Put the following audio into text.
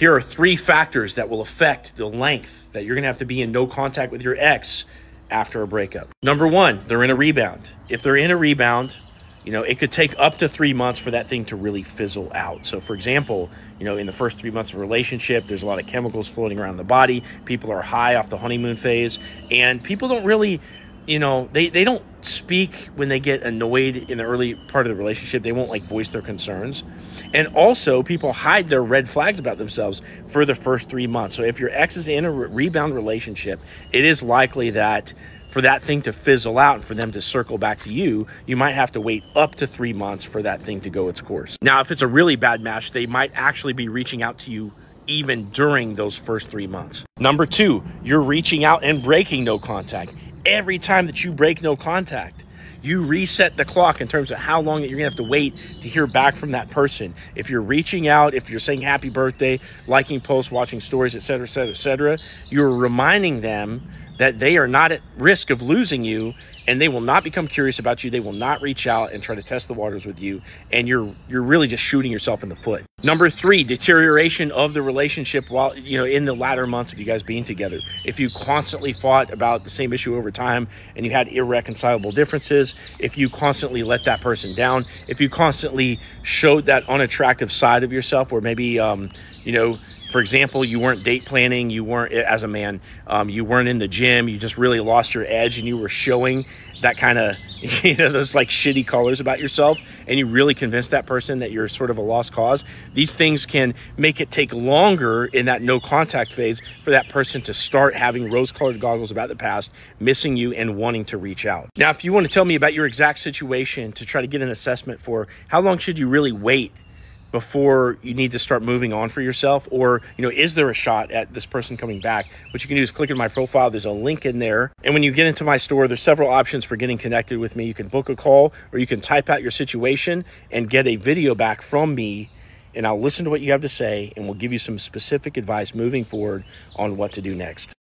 Here are 3 factors that will affect the length that you're going to have to be in no contact with your ex after a breakup. Number 1, they're in a rebound. If they're in a rebound, it could take up to 3 months for that thing to really fizzle out. So for example, in the first 3 months of a relationship, there's a lot of chemicals floating around the body. People are high off the honeymoon phase, and people don't really, they don't speak when they get annoyed in the early part of the relationship. They won't voice their concerns. And also people hide their red flags about themselves for the first 3 months. So if your ex is in a rebound relationship, it is likely that for that thing to fizzle out and for them to circle back to you, you might have to wait up to 3 months for that thing to go its course. Now, if it's a really bad match, they might actually be reaching out to you even during those first 3 months. Number 2, you're reaching out and breaking no contact. Every time that you break no contact, you reset the clock in terms of how long that you're gonna have to wait to hear back from that person. If you're reaching out, if you're saying happy birthday, liking posts, watching stories, etc., etc., etc., you're reminding them that they are not at risk of losing you, and they will not become curious about you. They will not reach out and try to test the waters with you, and you're really just shooting yourself in the foot. Number 3, deterioration of the relationship while in the latter months of you guys being together. If you constantly fought about the same issue over time and you had irreconcilable differences, if you constantly let that person down, if you constantly showed that unattractive side of yourself, or maybe for example, you weren't date planning, you weren't, as a man, you weren't in the gym, you just really lost your edge, and you were showing that kind of, those shitty colors about yourself, and you really convinced that person that you're sort of a lost cause. These things can make it take longer in that no contact phase for that person to start having rose-colored goggles about the past, missing you, and wanting to reach out. Now, if you want to tell me about your exact situation to try to get an assessment for how long should you really wait before you need to start moving on for yourself, or is there a shot at this person coming back, what you can do is click in my profile. There's a link in there, and when you get into my store, there's several options for getting connected with me. You can book a call, or you can type out your situation and get a video back from me, and I'll listen to what you have to say, and we'll give you some specific advice moving forward on what to do next.